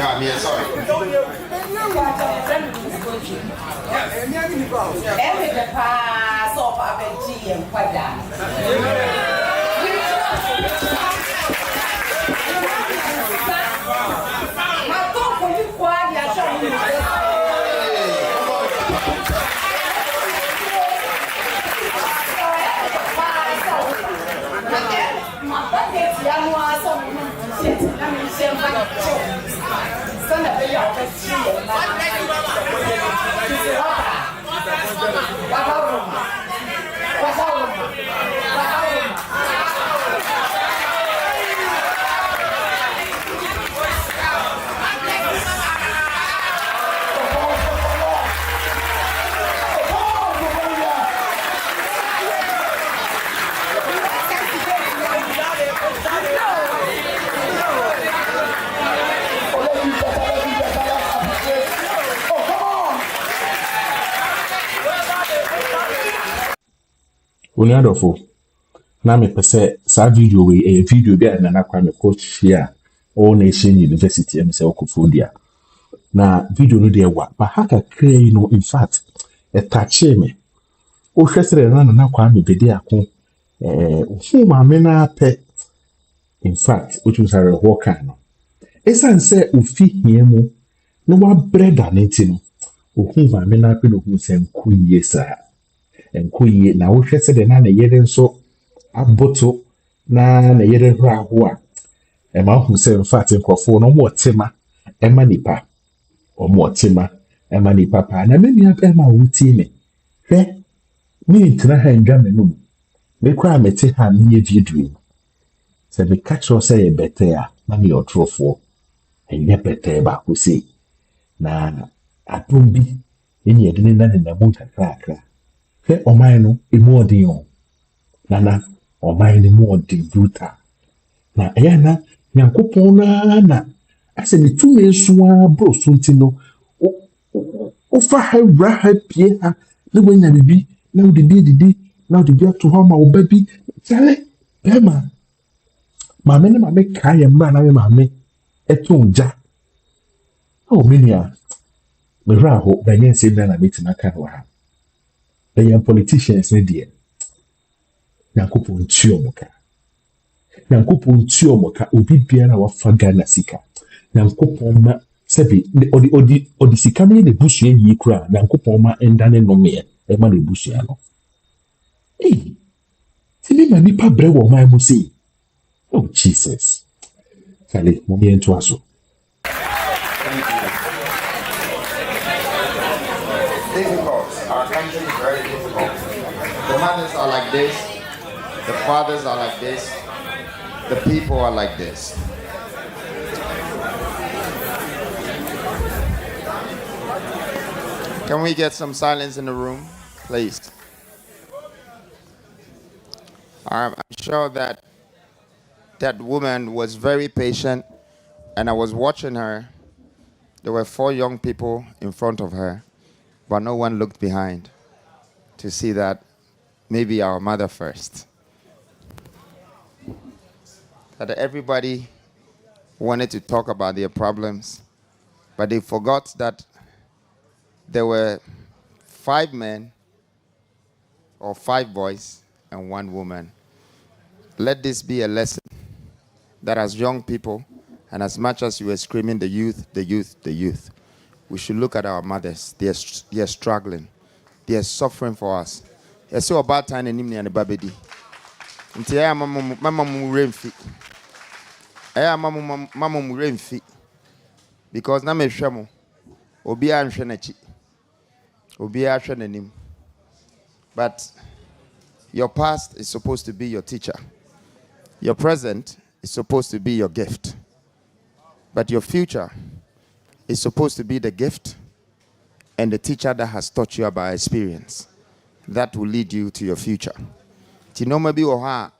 I'm sorry. Onuadofo na me pese sa video we video bi na na kwame coach here All Nation University am say okofodia na video no de wa ba haka kray no in fact touch me o hwesere na kwame bedi ako hu ma me na pe in fact which was a worker no esan say ofi hia mu no wa breda nti no hu ma me na pe no hu sem kuye sa enkoye na wo hwese de na yere nso aboto na yere hra ho a e ma hu se mfat nkofo no mo tema e ma nipa o mo tema e ma nipa pa na me nia e ma wuti me hwe ni ntra ha ndwa me no me kwa mete ha me ye video se be catch us say better a na me otrofo enye better ba ko sei na atumbi eni edine na na mu kakra fe oman no emu odin o nana oman ni mu odin bruta na eya na nyankopon na ase ni tumi nsoa bro so ntino o fa ha bra ha pie ha le wanya bibi na o didi na o didi to ha ma o ba bi chale bema mame ne mame kai mra na me mame etonja o menia me ra ho benye se na metina kan wa ha the politicians ne die nyankopon tuomoka obi biara wa faga na sika nyankopon ma sebi odi sika ne de busua yi kura nyankopon ma endane no me e ma de busua no tibi ma nipa bre wo ma mu sei oh Jesus kale mo mi ento aso. Our country is very difficult. The mothers are like this, the fathers are like this, the people are like this. Can we get some silence in the room, please? I'm sure that that woman was very patient, and I was watching her. There were 4 young people in front of her, but no one looked behind to see that maybe our mother first. That everybody wanted to talk about their problems, but they forgot that there were 5 men or 5 boys and 1 woman. Let this be a lesson that as young people, and as much as you were screaming the youth, we should look at our mothers. They are struggling. They are suffering for us. It's so about time and nimni and the babedi. Until mama mu remfi. Mama mu remfi. Because na me hwemo. Obi a nhwe nachi. Obi a hwe nanim. But your past is supposed to be your teacher. Your present is supposed to be your gift. But your future is supposed to be the gift and the teacher that has taught you about experience. That will lead you to your future. Tinoma bi oha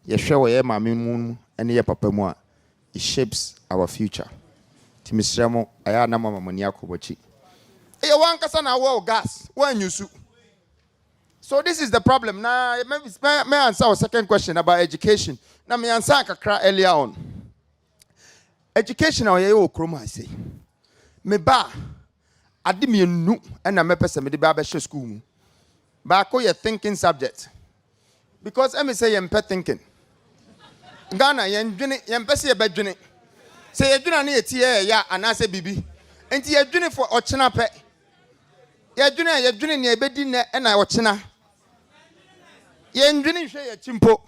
ye hwe ye mame mu and ye papa mu a it shapes our future. Timisramo aya na mama mani akobochi. E wan kasa na wo gas, wan yusu. So this is the problem. Now, may I answer our second question about education. Now, me answer kakra earlier on. educational ye o krom ha sei me ba ade me nu na me pese me de ba she school mu ba ko ye thinking subject because me say ye thinking Ghana ye ndwene ye pese ye badwene say ye dwena na ye tie ya anase bibi enti ye dwene for ochena pe ye dwene ne ebedi ne na ochena ye ndwene hwe ye chimpo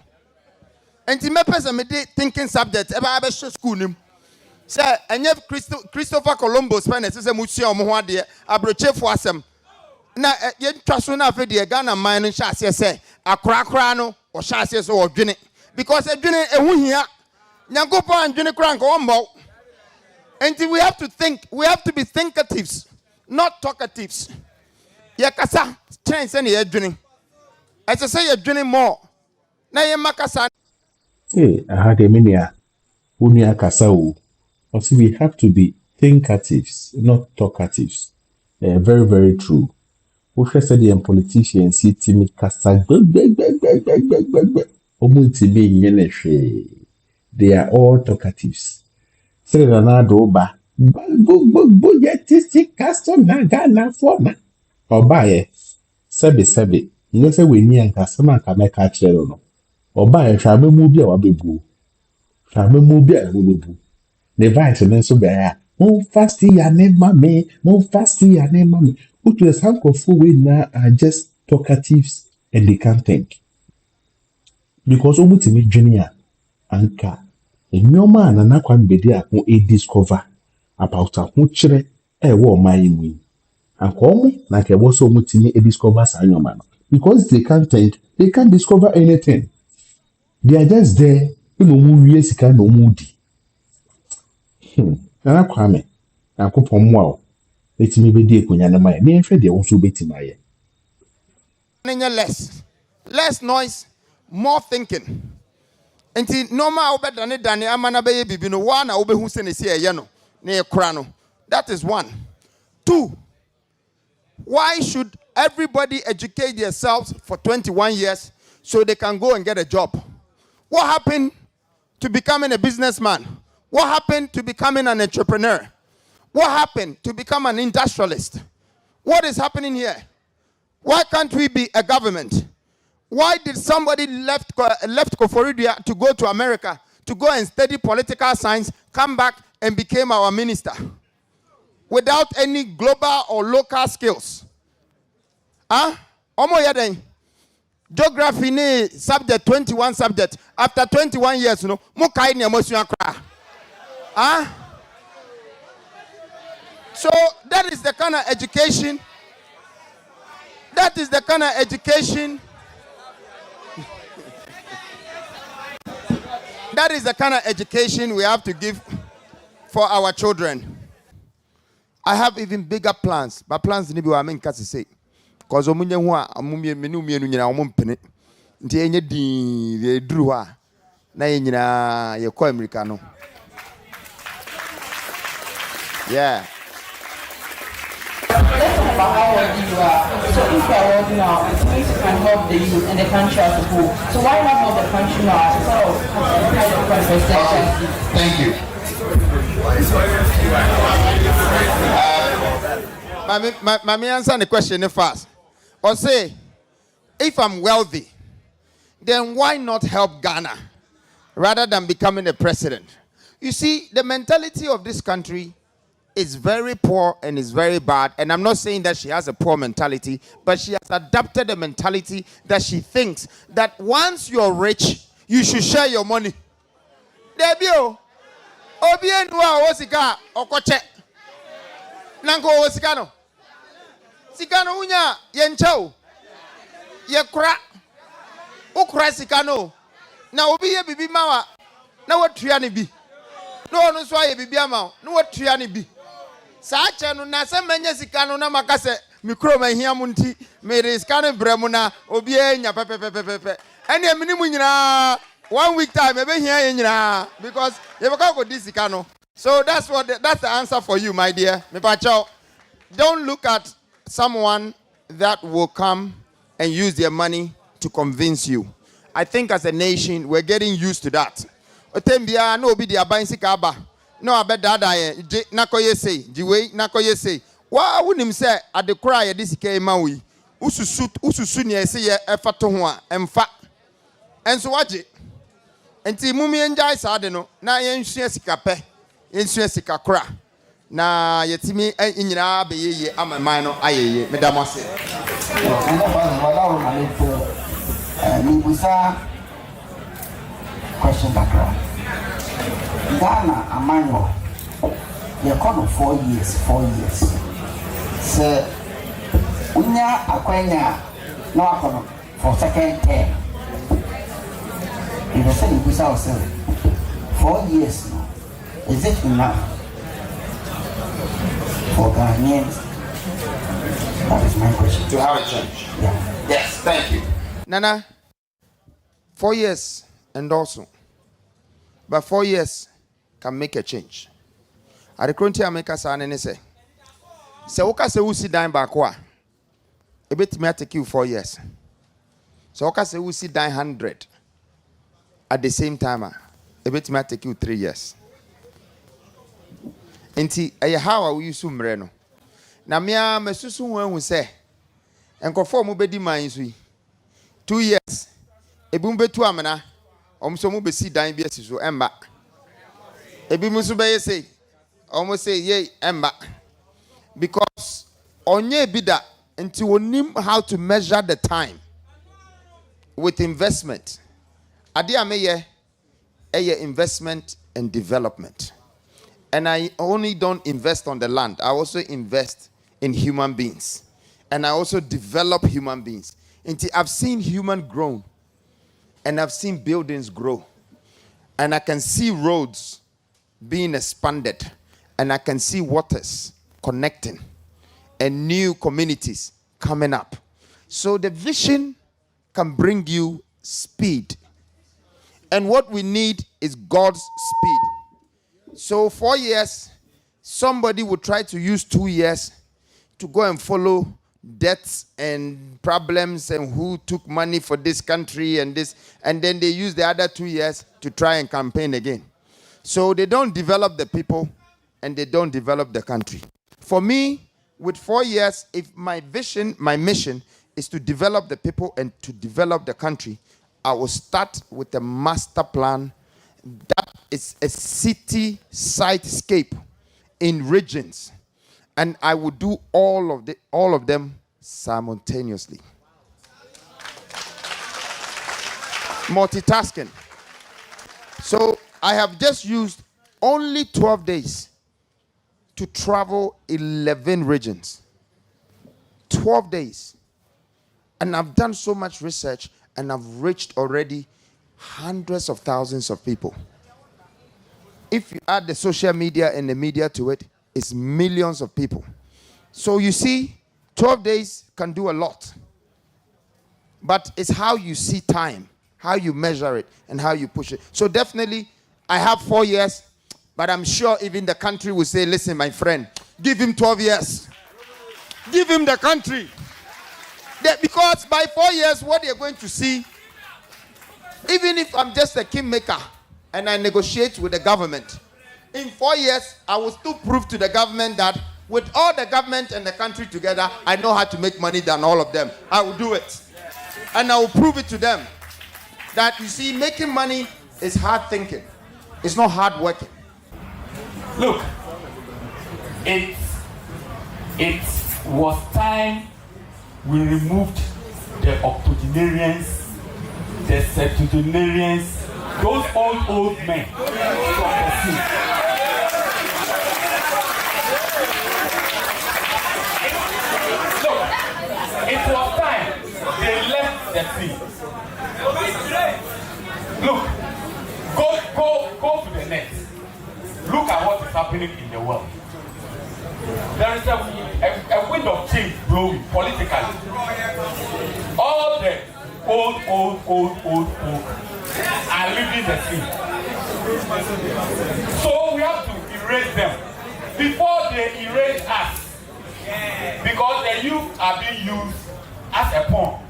enti me pese me de thinking subject e ba she school nim say enye Christopher Columbus pen say musia omo ho ade abrochefo asem na ye twa so na afi de Ghana man no hya ase say akra no o hya ase so o dwene because edwene ehu hia nyankopon dwene kra nka o mbaw and we have to think, we have to be thinkatives, not talkatives. Ye kasa change say ye dwene as I say ye dwene more na ye makasa I had a minia unia kasa o. Also, we have to be thinkatives, not talkatives. Very, very true. Who said the politicians see Timmy Kasa? They are all talkatives. Say Ronaldo ba custom na Ghana forma. Obaye sebe. You say we ni anka sama ka make a chere no. Obaye hwa memu bia wa bebu. Hwa memu bia wa bebu. The vice and so bad. Mo fasty ya ne mame. Which is how we now are just talkatives and they can't think. Because omu timi junior anka. And your man and kwame bedia who a discover about a huchere wo my win. And come like a was so mutini a discover your man. Because they can't think, they can't discover anything. They are just there, years can no moody. Na kwame na kopom wa etimi bedi ekunya na mai me nhwe de wo so beti mai less noise, more thinking. Enti normal obedane dane amana beye bibi no wa na obehu se ne se eye no na ekura no. That is one. Two, why should everybody educate themselves for 21 years so they can go and get a job? What happened to becoming a businessman? What happened to becoming an entrepreneur? What happened to become an industrialist? What is happening here? Why can't we be a government? Why did somebody left Koforidia to go to America to go and study political science, come back and became our minister without any global or local skills? Omo yaden. Geography ni subject 21 subject. After 21 years, you know, mo kai ni emotion akra. So that is the kind of education. That is the kind of education. That is the kind of education we have to give for our children. I have even bigger plans, but plans ni bi wa men kasi say. Cause omunye hu a omumie menu nyina omumpene. Nti enye din ye duru ha na ye nyina ye ko America no. Yeah. Let's talk about how wealthy you are. So if you are wealthy now, it means you can help the youth and the country as a whole. So why not help the country now as sort of kind of president? Thank you. My answer the question fast. Or say, if I'm wealthy, then why not help Ghana rather than becoming a president? You see, the mentality of this country is very poor and is very bad. And I'm not saying that she has a poor mentality, but she has adopted a mentality that she thinks that once you're rich, you should share your money. Debio, Obienwa Osika, Okoche, Nanko Osikano, Sikano Unya, Yencho, Yekra, Ukra Sikano, now Obi Bibi Mawa, now what Triani be? No, no, so I be Biama, no, what Triani be? Sacha no na se menye sika no na makase mikro ma hia munti mere sika no bremuna obi enya pepepepepe ene minimu nyina 1 week time ebe hia nyina because you go this sika no. So that's the answer for you, my dear. Me pacho, don't look at someone that will come and use their money to convince you. I think as a nation we're getting used to that. Otembia no obi dia ban sika aba No, I bet that I nakoye say, jiwe nakoye say. Wa wunim say ade kura ye disike ma wi. Ususu ne ese ye efa to ho a emfa. Enso waje. Enti mumi enjai sa de no na ye nsua sika pe. Ye nsua sika kura. Na yetimi nyina be ye amaman no ayeye. Medamase. Question background. Ghana Amanyo, you're called 4 years. So, unya akwenya no for second term. You say you push ourselves 4 years now. Is it enough for Ghanaians? That is my question. To have a change. Yeah. Yes, thank you. Nana, 4 years and also. But 4 years can make a change. At the current time, make us an say. So, okay, say we sit down back a bit may take you 4 years. So, okay, say we sit down 100 at the same time. A bit may take you 3 years. Enti, how are we so mreno? Na mea me susu when we say, and conform ubedi minds we 2 years. Ebumbe tu amena. So mu be si dan bi asiso emba ebi mu so be say almost say ye emba because onye bida until onim how to measure the time with investment ade ameye investment and development, and I only don't invest on the land, I also invest in human beings, and I also develop human beings until I've seen human grown. And I've seen buildings grow. And I can see roads being expanded. And I can see waters connecting. And new communities coming up. So the vision can bring you speed. And what we need is God's speed. So 4 years, somebody would try to use 2 years to go and follow debts and problems and who took money for this country and this, and then they use the other 2 years to try and campaign again. So they don't develop the people and they don't develop the country. For me, with 4 years, if my vision, my mission is to develop the people and to develop the country, I will start with a master plan that is a city sitescape in regions. And I would do all of them simultaneously. Multitasking. So I have just used only 12 days to travel 11 regions. 12 days. And I've done so much research and I've reached already hundreds of thousands of people. If you add the social media and the media to it, it's millions of people. So you see, 12 days can do a lot. But it's how you see time, how you measure it, and how you push it. So definitely, I have 4 years, but I'm sure even the country will say, listen, my friend, give him 12 years. Give him the country. Because by 4 years, what you're going to see, even if I'm just a kingmaker and I negotiate with the government, in 4 years, I will still prove to the government that with all the government and the country together, I know how to make money than all of them. I will do it. And I will prove it to them that, you see, making money is hard thinking. It's not hard working. Look, it was time we removed the octogenarians, the septuagenarians, those old men from the sea. It was time they left the sea. Look, go to the net. Look at what is happening in the world. There is a wind of change blowing politically. All the old are leaving the sea. So we have to erase them before they erase us. Because the youth are being used as a pawn.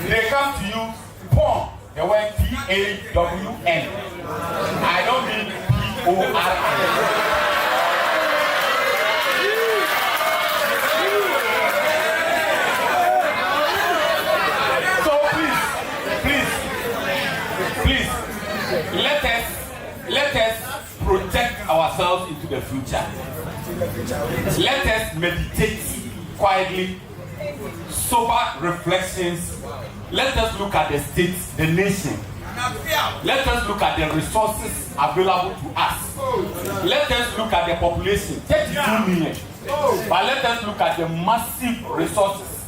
They come to use pawn, the word P-A-W-N. I don't mean So please, let us project ourselves into the future. Let us meditate quietly, sober reflections. Let us look at the state, the nation. Let us look at the resources available to us. Let us look at the population, 32 million. But let us look at the massive resources.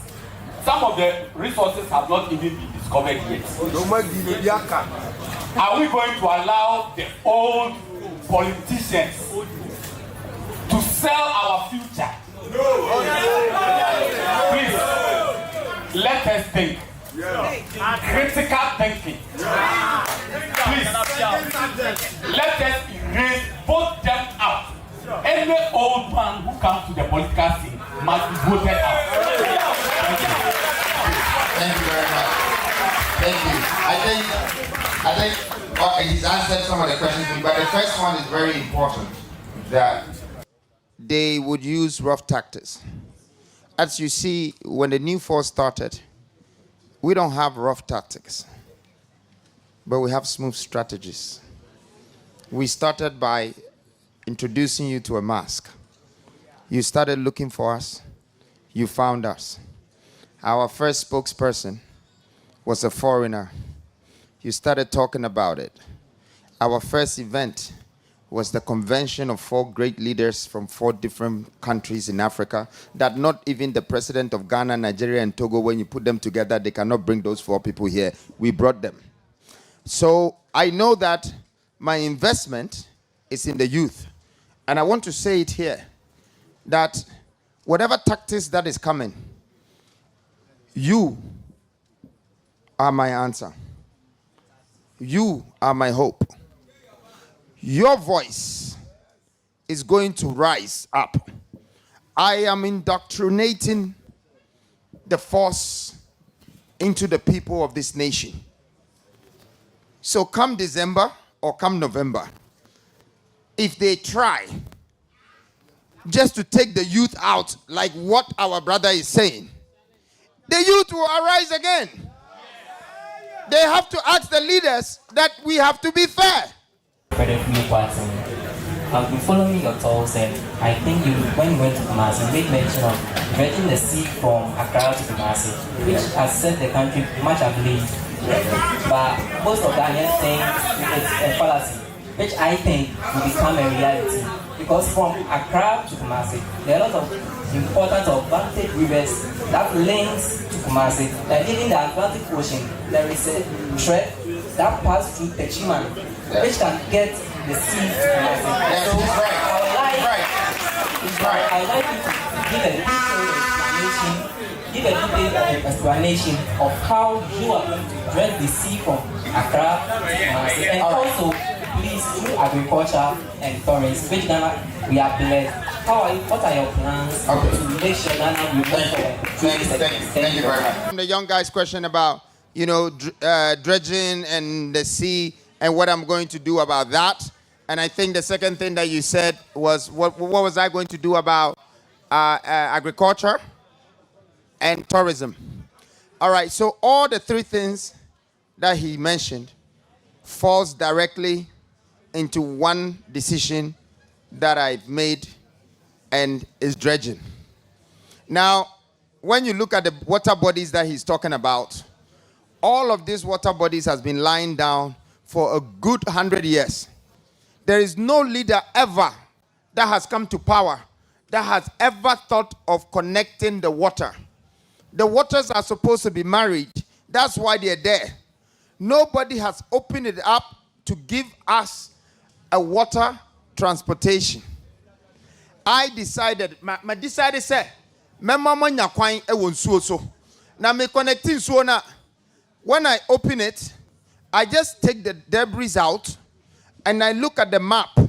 Some of the resources have not even been discovered yet. Are we going to allow the old politicians to sell our future? Please, let us think. Critical thinking. Please, let us erase both them out. Any old man who comes to the political scene must be voted out. Thank you very much. Thank you. I think he's answered some of the questions, but the first one is very important. That they would use rough tactics. As you see, when the new force started, we don't have rough tactics, but we have smooth strategies. We started by introducing you to a mask. You started looking for us. You found us. Our first spokesperson was a foreigner. You started talking about it. Our first event was the convention of 4 great leaders from 4 different countries in Africa that not even the president of Ghana, Nigeria, and Togo, when you put them together, they cannot bring those 4 people here. We brought them. So I know that my investment is in the youth. And I want to say it here, that whatever tactics that is coming, you are my answer. You are my hope. Your voice is going to rise up. I am indoctrinating the force into the people of this nation. So come December or come November, if they try just to take the youth out like what our brother is saying, the youth will arise again. They have to ask the leaders that we have to be fair. I've been following your talks, and I think when you went to Kumasi, you made mention of dredging the sea from Accra to Kumasi, which has set the country much ablaze. But most of Ghanaians think it's a fallacy, which I think will become a reality. Because from Accra to Kumasi, there are a lot of important or advantage rivers that links to Kumasi. And even the Atlantic Ocean, there is a thread that passes through Techiman, which can get the sea to Kumasi. So I would like you to give a detailed explanation of how you are going to dredge the sea from Accra to Kumasi. And also, please, through agriculture and tourism, which Ghana we are blessed. What are your plans to make sure Ghana will move forward? Thank you very much. The young guy's question about, dredging and the sea and what I'm going to do about that. And I think the second thing that you said was, what was I going to do about agriculture and tourism? All right, so all the 3 things that he mentioned falls directly into one decision that I've made, and is dredging. Now, when you look at the water bodies that he's talking about, all of these water bodies has been lying down for a good 100 years. There is no leader ever that has come to power that has ever thought of connecting the water. The waters are supposed to be married. That's why they're there. Nobody has opened it up to give us a water transportation. I decided, my decided say, my mama nyakwain e wonsuo so. Na me connecting so na, when I open it, I just take the debris out and I look at the map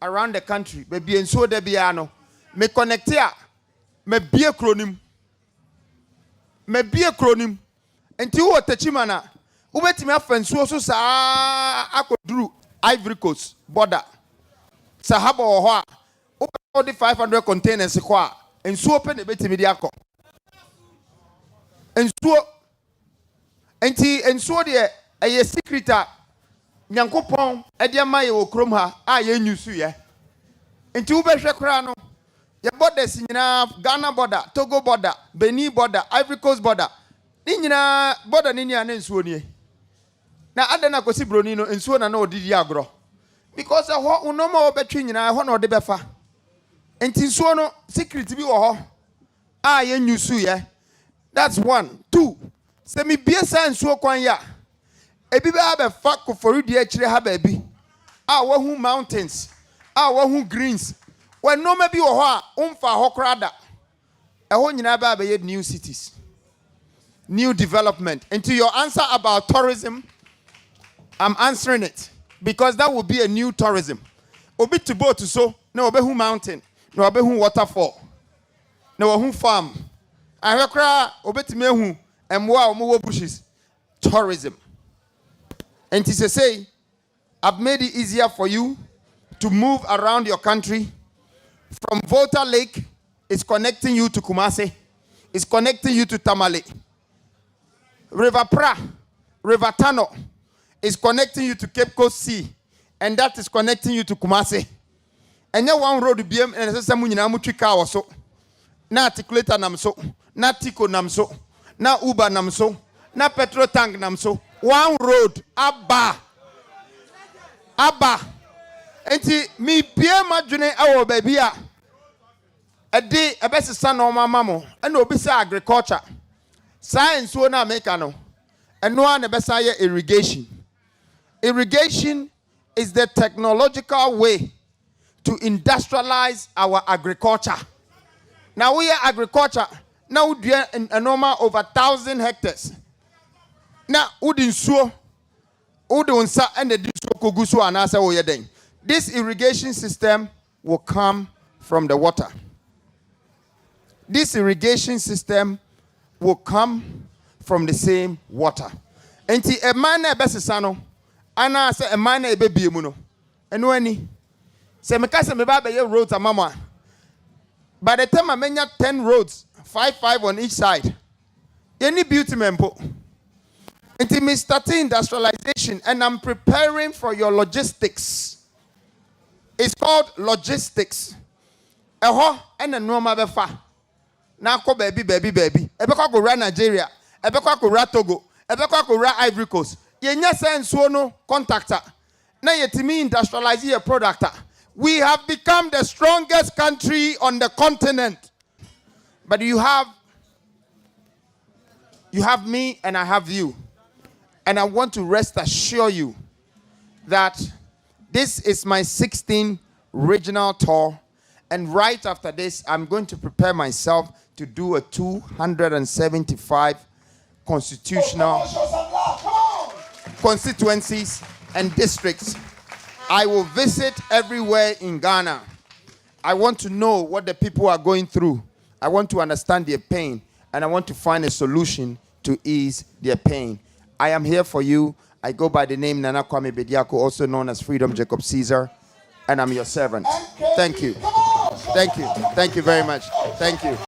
around the country. Baby and so debiano. Me connect here. Me be a cronym. Me be a cronym. Until what Techimana. Ubeti me afen so sa akodru Ivory Coast border. Sahaba or what? 500 containers. And so open the betty mediaco. And so dear a secret. Nyankopon ediama ye okrom ha a ye nyusu ye enti wo behwe kra no ye borders nyina Ghana border, Togo border, Benin border, Ivory Coast border ni nyina border ni nia na nsuo nie na adana kosi broni no nsuo na odidi agro because ho unoma wo betwe nyina ho na ode befa enti nsuo no secret bi wo ho a ye nyusu ye. That's 1. 2 se mi biesa nsuo kwan ya ebi ba be fa koforu die akire ha ba bi a wahu mountains a wahu greens when no maybe wo ho a umfa ho krada ho nyina ba be new cities, new development. Into your answer about tourism, I'm answering it because that would be a new tourism. Obi to boat so na obehu mountain na obehu waterfall na obehu farm ahwekra obetime hu emwa omo bushes. Tourism. And to say, I've made it easier for you to move around your country. From Volta Lake, it's connecting you to Kumasi. It's connecting you to Tamale. River Pra, River Tano is connecting you to Cape Coast Sea. And that is connecting you to Kumasi. And you one road to BM and say Samuina Muchika also. Na articulator namso, na Tico namso, na Uber namso, na petrol tank namso. One road, Abba. Enti mi pie madwene awo baby a ade ebesesa no mamamo and obi say agriculture. Science wo na make no. Eno an ebesa ye irrigation. Irrigation is the technological way to industrialize our agriculture. Now we are agriculture. Now we do a normal over 1,000 hectares. Now, this irrigation system will come from the water. This irrigation system will come from the same water. And a man a besisano, and I say a man a baby muno. And when he say, Mekasa Mebaba roads a mama. By the time I made 10 roads, 5 on each side, any beauty mempo. Until me starting industrialization and I'm preparing for your logistics. It's called logistics. And a normal befa. Now ko baby. Ebeko ko ra Nigeria. Ebeko ko ra Togo. Ebeko ko ra Ivory Coast. Ye nya sense no contactor. Na yetimi industrialize your product. We have become the strongest country on the continent. But you have me and I have you. And I want to rest assure you that this is my 16th regional tour. And right after this, I'm going to prepare myself to do a 275 constitutional constituencies and districts. I will visit everywhere in Ghana. I want to know what the people are going through. I want to understand their pain. And I want to find a solution to ease their pain. I am here for you. I go by the name Nana Kwame Bediako, also known as Freedom Jacob Caesar, and I'm your servant. Thank you. Thank you. Thank you very much. Thank you.